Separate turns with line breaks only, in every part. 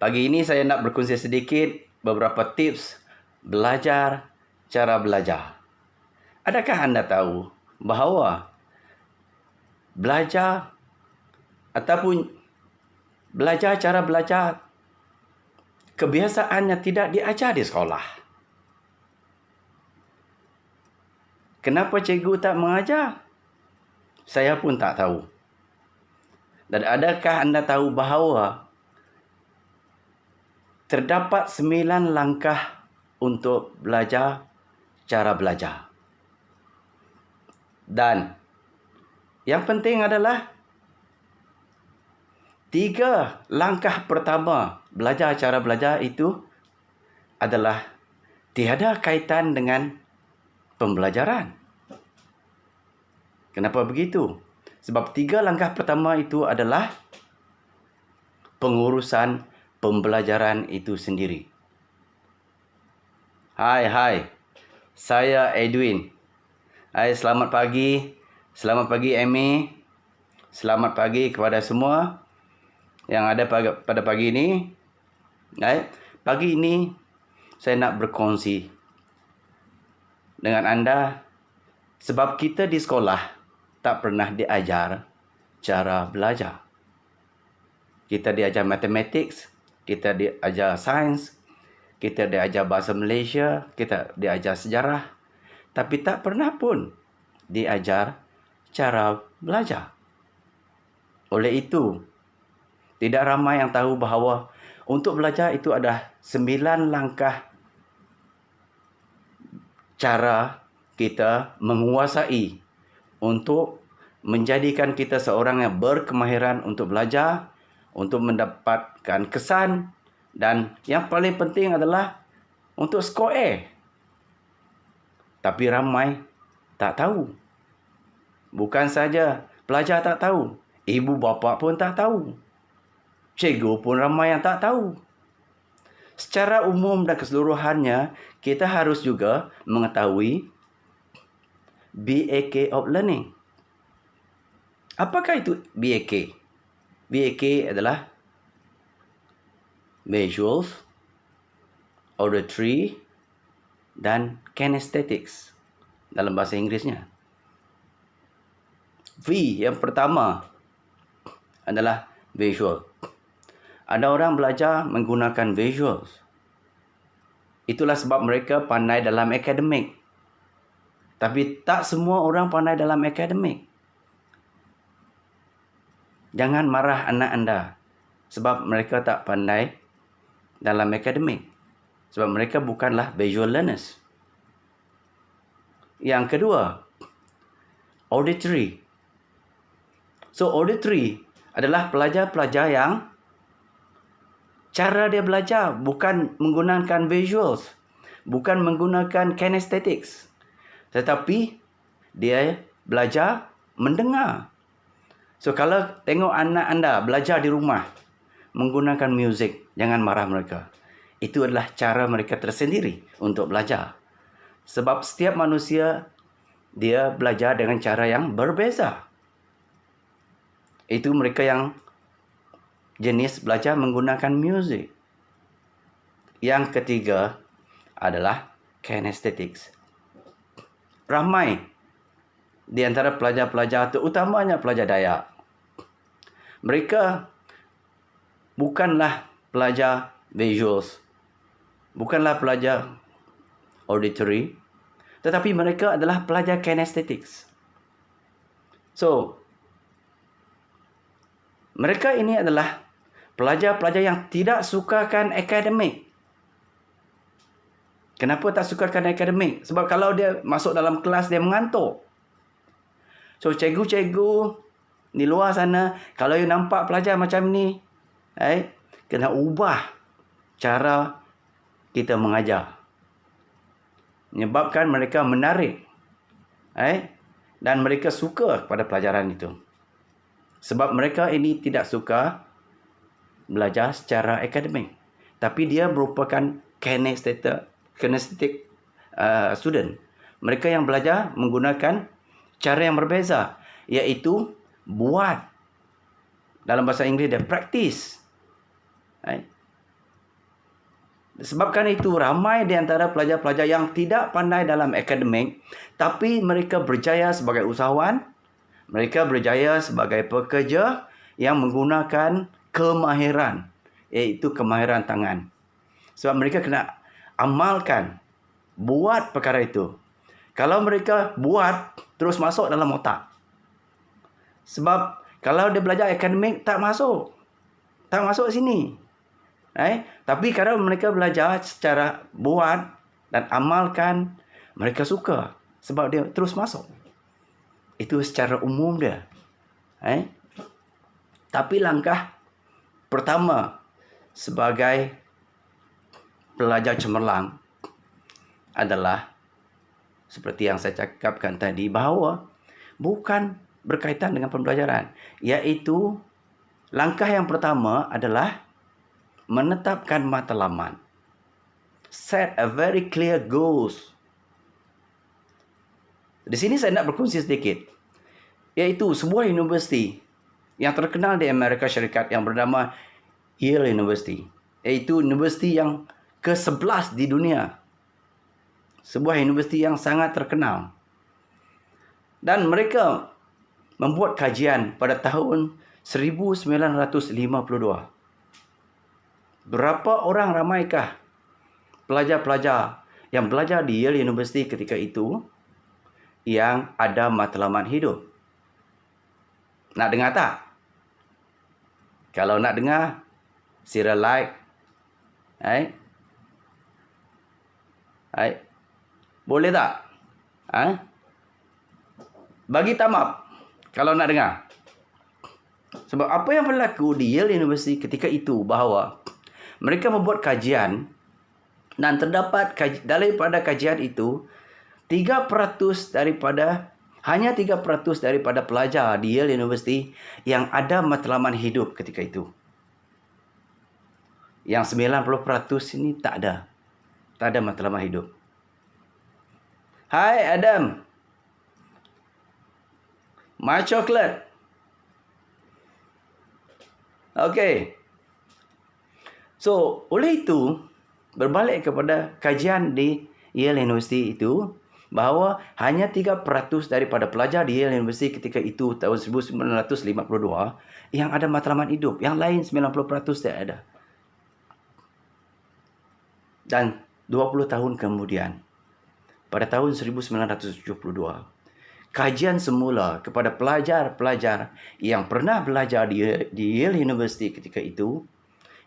Pagi ini saya nak berkongsi sedikit beberapa tips cara belajar. Adakah anda tahu bahawa belajar ataupun cara belajar kebiasaannya tidak diajar di sekolah? Kenapa cikgu tak mengajar? Saya pun tak tahu. Dan adakah anda tahu bahawa terdapat 9 langkah untuk belajar cara belajar. Dan yang penting adalah 3 langkah pertama belajar cara belajar itu adalah tiada kaitan dengan pembelajaran. Kenapa begitu? Sebab 3 langkah pertama itu adalah pengurusan pembelajaran itu sendiri. Hai, saya Edwin. Hai, selamat pagi. Selamat pagi, Amy. Selamat pagi kepada semua yang ada pada pagi ini. Hai, pagi ini saya nak berkongsi dengan anda sebab kita di sekolah tak pernah diajar cara belajar. Kita diajar matematik, kita diajar sains, kita diajar bahasa Malaysia, kita diajar sejarah. Tapi tak pernah pun diajar cara belajar. Oleh itu, tidak ramai yang tahu bahawa untuk belajar itu ada 9 langkah cara kita menguasai untuk menjadikan kita seorang yang berkemahiran untuk belajar, untuk mendapatkan kesan, dan yang paling penting adalah untuk skor A. Tapi ramai tak tahu. Bukan saja pelajar tak tahu, ibu bapa pun tak tahu. Cikgu pun ramai yang tak tahu. Secara umum dan keseluruhannya, kita harus juga mengetahui BAK of learning. Apakah itu BAK? BAK adalah visuals, auditory, dan kinesthetics dalam bahasa Inggerisnya. V yang pertama adalah visual. Ada orang belajar menggunakan visuals. Itulah sebab mereka pandai dalam akademik. Tapi tak semua orang pandai dalam akademik. Jangan marah anak anda sebab mereka tak pandai dalam akademik. Sebab mereka bukanlah visual learners. Yang kedua, auditory. So, auditory adalah pelajar-pelajar yang cara dia belajar bukan menggunakan visuals, bukan menggunakan kinesthetics, tetapi dia belajar mendengar. So, kalau tengok anak anda belajar di rumah menggunakan muzik, jangan marah mereka. Itu adalah cara mereka tersendiri untuk belajar. Sebab setiap manusia, dia belajar dengan cara yang berbeza. Itu mereka yang jenis belajar menggunakan muzik. Yang ketiga adalah kinesthetics. Ramai di antara pelajar-pelajar, terutamanya pelajar Dayak, mereka bukanlah pelajar visuals, bukanlah pelajar auditory, tetapi mereka adalah pelajar kinesthetics. So, mereka ini adalah pelajar-pelajar yang tidak sukakan akademik. Kenapa tak sukakan akademik? Sebab kalau dia masuk dalam kelas, dia mengantuk. So, cikgu-cikgu di luar sana, kalau you nampak pelajar macam ni, kena ubah cara kita mengajar. Menyebabkan mereka menarik. Dan mereka suka kepada pelajaran itu. Sebab mereka ini tidak suka belajar secara akademik. Tapi dia merupakan kinesthetic student. Mereka yang belajar menggunakan cara yang berbeza, iaitu buat. Dalam bahasa Inggeris dia practice. Sebabkan itu ramai di antara pelajar-pelajar yang tidak pandai dalam akademik, tapi mereka berjaya sebagai usahawan, mereka berjaya sebagai pekerja yang menggunakan kemahiran, iaitu kemahiran tangan. Sebab mereka kena amalkan, buat perkara itu. Kalau mereka buat, terus masuk dalam otak. Sebab kalau dia belajar akademik, tak masuk sini. Tapi kalau mereka belajar secara buat dan amalkan, mereka suka. Sebab dia terus masuk. Itu secara umum dia. Tapi langkah pertama sebagai pelajar cemerlang adalah seperti yang saya cakapkan tadi, bahawa bukan berkaitan dengan pembelajaran. Iaitu langkah yang pertama adalah menetapkan matlamat. Set a very clear goals. Di sini saya nak berkongsi sedikit. Iaitu sebuah universiti yang terkenal di Amerika Syarikat yang bernama Yale University. Iaitu universiti yang ke-11 di dunia. Sebuah universiti yang sangat terkenal. Dan mereka membuat kajian pada tahun 1952. Berapa orang ramaikah pelajar-pelajar yang belajar di Yale University ketika itu yang ada matlamat hidup? Nak dengar tak? Kalau nak dengar, sila like. Boleh tak? Bagi thumb up kalau nak dengar. Sebab apa yang berlaku di Yale University ketika itu, bahawa mereka membuat kajian dan terdapat daripada kajian itu 3% hanya 3% daripada pelajar di Yale University yang ada matlamat hidup ketika itu. Yang 90% ini tak ada matlamat hidup. Hai Adam. My chocolate. Okay. So, oleh itu, berbalik kepada kajian di Yale University itu, bahawa hanya 3% daripada pelajar di Yale University ketika itu, tahun 1952, yang ada matlamat hidup. Yang lain 90% tidak ada. Dan 20 tahun kemudian, pada tahun 1972, kajian semula kepada pelajar-pelajar yang pernah belajar di Yale University ketika itu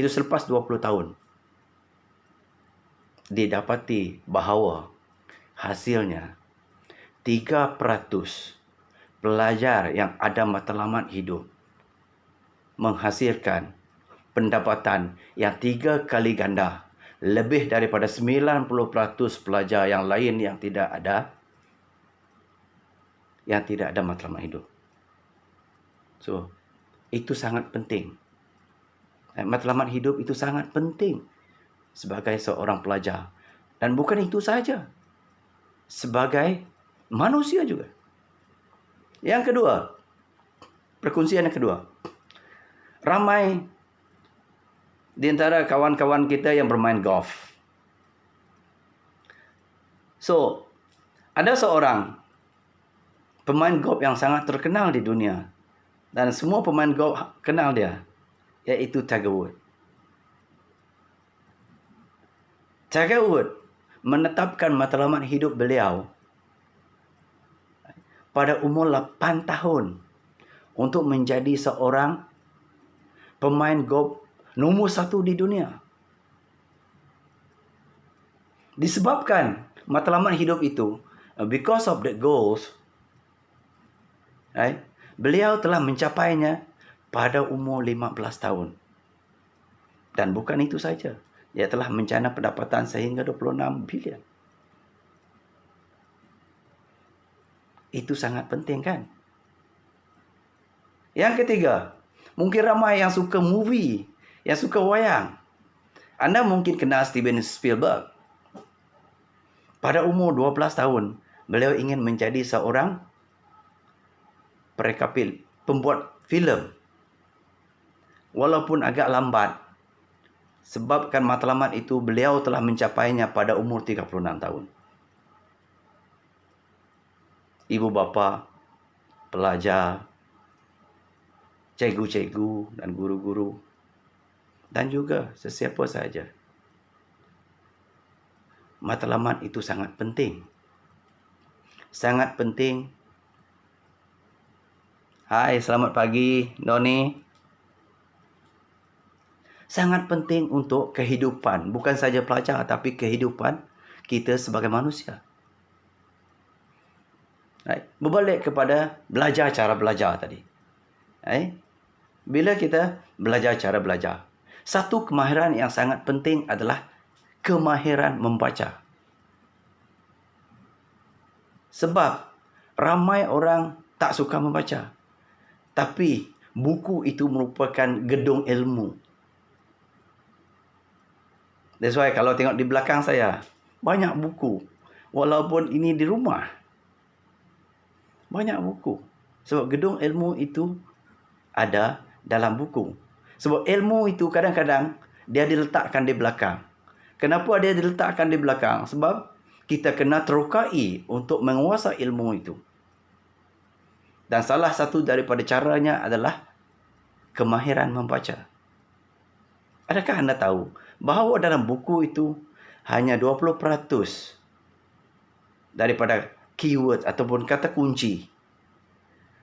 selepas 20 tahun, didapati bahawa hasilnya 3% pelajar yang ada matlamat hidup menghasilkan pendapatan yang 3 kali ganda, lebih daripada 90% pelajar yang lain yang tidak ada matlamat hidup. So, itu sangat penting. Matlamat hidup itu sangat penting sebagai seorang pelajar. Dan bukan itu saja, sebagai manusia juga. Yang kedua, perkongsian yang kedua. Ramai di antara kawan-kawan kita yang bermain golf. So, ada seorang pemain golf yang sangat terkenal di dunia. Dan semua pemain golf kenal dia. Iaitu Tiger Woods. Tiger Woods menetapkan matlamat hidup beliau pada umur 8 tahun untuk menjadi seorang pemain golf nombor 1 di dunia. Disebabkan matlamat hidup itu, because of the goals, beliau telah mencapainya pada umur 15 tahun. Dan bukan itu saja, dia telah menjana pendapatan sehingga 26 bilion. Itu sangat penting kan? Yang ketiga, mungkin ramai yang suka movie, yang suka wayang. Anda mungkin kenal Steven Spielberg. Pada umur 12 tahun, beliau ingin menjadi seorang pembuat filem. Walaupun agak lambat, Sebabkan matlamat itu beliau telah mencapainya pada umur 36 tahun. Ibu bapa, pelajar, cikgu-cikgu dan guru-guru, dan juga sesiapa sahaja. Matlamat itu sangat penting. Sangat penting. Hai, selamat pagi, Doni. Sangat penting untuk kehidupan. Bukan saja pelajar, tapi kehidupan kita sebagai manusia. Right. Berbalik kepada belajar cara belajar tadi. Right. Bila kita belajar cara belajar, satu kemahiran yang sangat penting adalah kemahiran membaca. Sebab ramai orang tak suka membaca. Tapi buku itu merupakan gedung ilmu. That's why kalau tengok di belakang saya, banyak buku. Walaupun ini di rumah, banyak buku. Sebab gedung ilmu itu ada dalam buku. Sebab ilmu itu kadang-kadang dia diletakkan di belakang. Kenapa dia diletakkan di belakang? Sebab kita kena terokai untuk menguasai ilmu itu. Dan salah satu daripada caranya adalah kemahiran membaca. Adakah anda tahu bahawa dalam buku itu hanya 20% daripada keyword ataupun kata kunci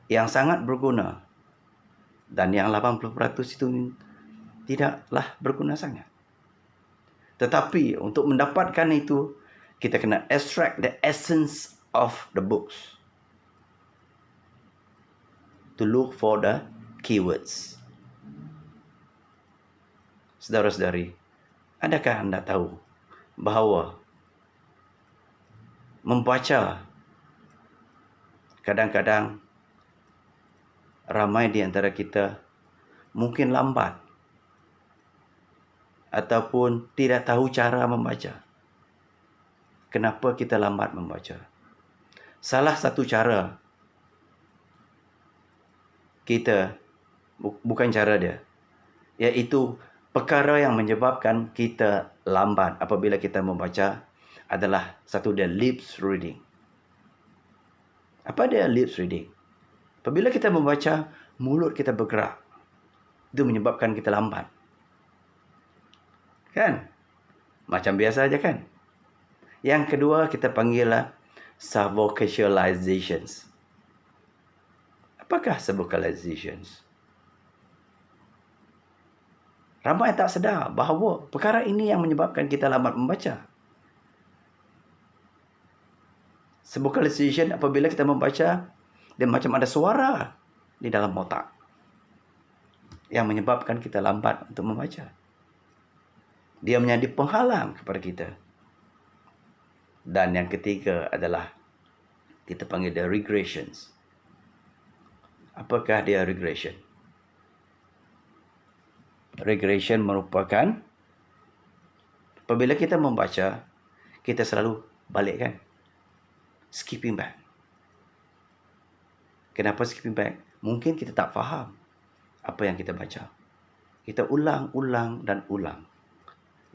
yang sangat berguna, dan yang 80% itu tidaklah berguna sangat. Tetapi untuk mendapatkan itu, kita kena extract the essence of the books to look for the keywords. Saudara-saudari, adakah anda tahu bahawa membaca kadang-kadang ramai di antara kita mungkin lambat ataupun tidak tahu cara membaca. Kenapa kita lambat membaca? Salah satu cara kita, bukan cara dia, iaitu perkara yang menyebabkan kita lambat apabila kita membaca adalah satu dia lips reading. Apa dia lips reading? Apabila kita membaca, mulut kita bergerak. Itu menyebabkan kita lambat. Kan? Macam biasa aja kan? Yang kedua kita panggillah subvocalizations. Apakah subvocalizations? Ramai tak sedar bahawa perkara ini yang menyebabkan kita lambat membaca. Subvocalization apabila kita membaca, dia macam ada suara di dalam otak yang menyebabkan kita lambat untuk membaca. Dia menjadi penghalang kepada kita. Dan yang ketiga adalah kita panggil dia regressions. Apakah dia regression? Regression merupakan apabila kita membaca, kita selalu balik kan? Skipping back. Kenapa skipping back? Mungkin kita tak faham apa yang kita baca. Kita ulang dan ulang.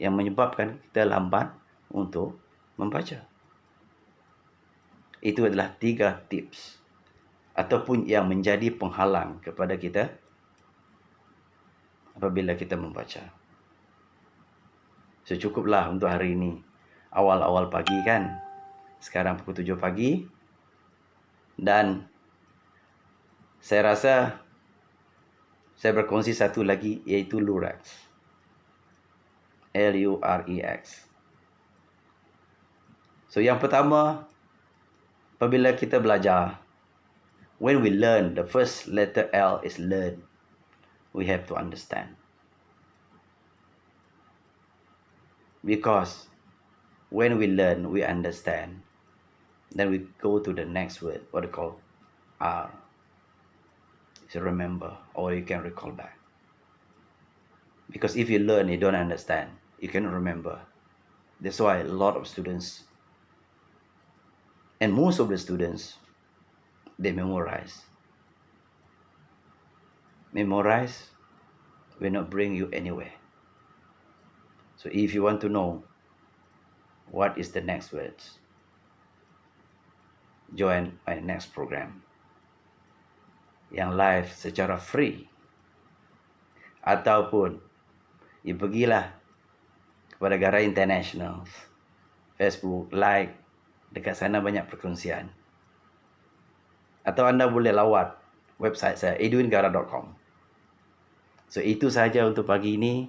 Yang menyebabkan kita lambat untuk membaca. Itu adalah 3 tips. Ataupun yang menjadi penghalang kepada kita apabila kita membaca. Secukuplah untuk hari ini. Awal-awal pagi kan. Sekarang pukul 7 pagi. Dan saya rasa saya berkongsi satu lagi, iaitu Lurex. L-U-R-E-X. So yang pertama, apabila kita belajar, when we learn, the first letter L is learn. We have to understand. Because when we learn, we understand. Then we go to the next word, what we call R. So remember, or you can recall back. Because if you learn, you don't understand, you cannot remember. That's why a lot of students, and most of the students, they memorize. Memorize will not bring you anywhere. So if you want to know what is the next words, join my next program yang live secara free. Ataupun pergilah kepada Garai International Facebook, like, dekat sana banyak perkongsian. Atau anda boleh lawat website saya edwingara.com. So itu sahaja untuk pagi ini.